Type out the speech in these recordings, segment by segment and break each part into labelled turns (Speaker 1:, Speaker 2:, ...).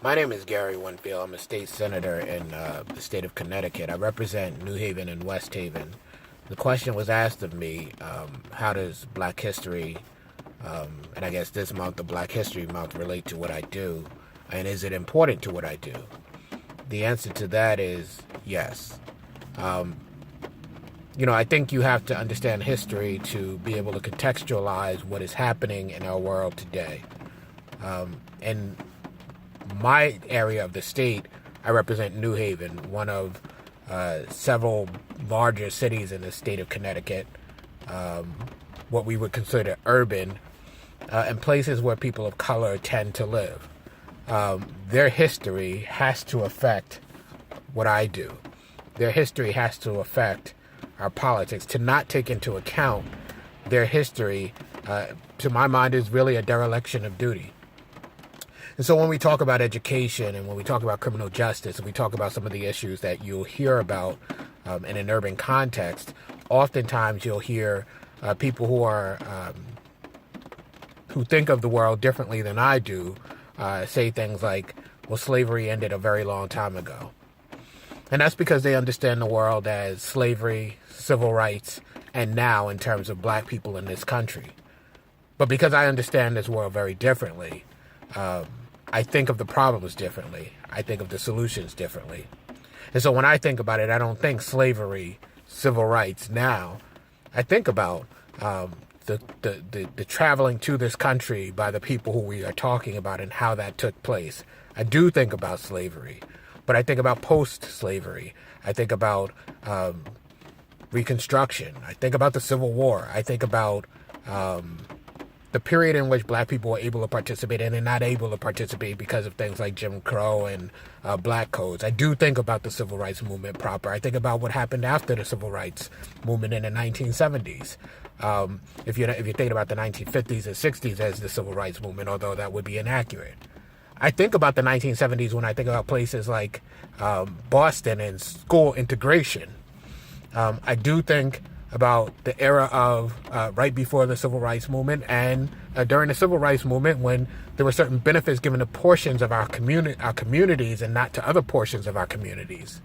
Speaker 1: My name is Gary Winfield. I'm a state senator in the state of Connecticut. I represent New Haven and West Haven. The question was asked of me, how does Black History, and I guess this month, the Black History Month, relate to what I do? And is it important to what I do? The answer to that is yes. I think you have to understand history to be able to contextualize what is happening in our world today. And my area of the state, I represent New Haven, one of several larger cities in the state of Connecticut, what we would consider urban, and places where people of color tend to live. Their history has to affect what I do. Their history has to affect our politics. To not take into account their history, to my mind, is really a dereliction of duty. And so when we talk about education and when we talk about criminal justice and we talk about some of the issues that you'll hear about in an urban context, oftentimes you'll hear people who think of the world differently than I do say things like, well, slavery ended a very long time ago. And that's because they understand the world as slavery, civil rights, and now in terms of Black people in this country. But because I understand this world very differently, I think of the problems differently. I think of the solutions differently. And so when I think about it, I don't think slavery, civil rights now. I think about the traveling to this country by the people who we are talking about and how that took place. I do think about slavery, but I think about post-slavery. I think about Reconstruction. I think about the Civil War. I think about the period in which Black people were able to participate and they're not able to participate because of things like Jim Crow and Black codes. I do think about the Civil Rights Movement proper. I think about what happened after the Civil Rights Movement in the 1970s. If you think about the 1950s and 60s as the Civil Rights Movement, although that would be inaccurate. I think about the 1970s when I think about places like Boston and school integration. I do think about the era of right before the Civil Rights Movement and during the Civil Rights Movement when there were certain benefits given to portions of our communities and not to other portions of our communities.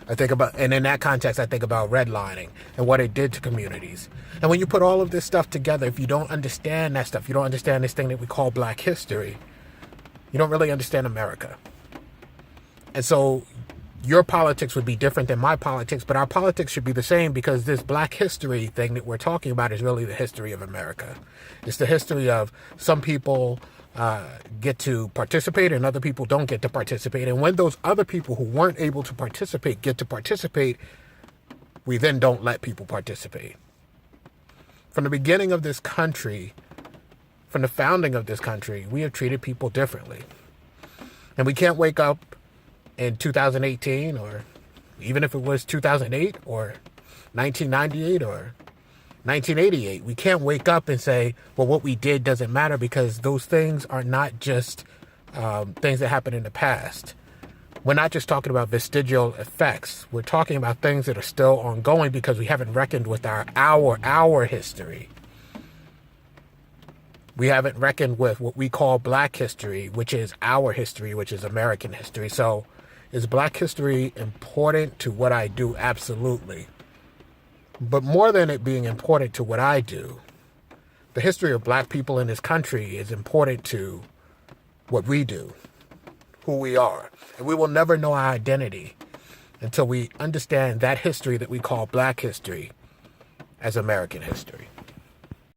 Speaker 1: And in that context, I think about redlining and what it did to communities. And when you put all of this stuff together, if you don't understand that stuff, you don't understand this thing that we call Black history, you don't really understand America. And so your politics would be different than my politics, but our politics should be the same because this Black history thing that we're talking about is really the history of America. It's the history of some people get to participate and other people don't get to participate. And when those other people who weren't able to participate get to participate, we then don't let people participate. From the beginning of this country, from the founding of this country, we have treated people differently. And we can't wake up in 2018, or even if it was 2008 or 1998 or 1988, we can't wake up and say, well, what we did doesn't matter, because those things are not just things that happened in the past. We're not just talking about vestigial effects. We're talking about things that are still ongoing because we haven't reckoned with our history. We haven't reckoned with what we call Black history, which is our history, which is American history. So is Black history important to what I do? Absolutely. But more than it being important to what I do, the history of Black people in this country is important to what we do, who we are. And we will never know our identity until we understand that history that we call Black history as American history.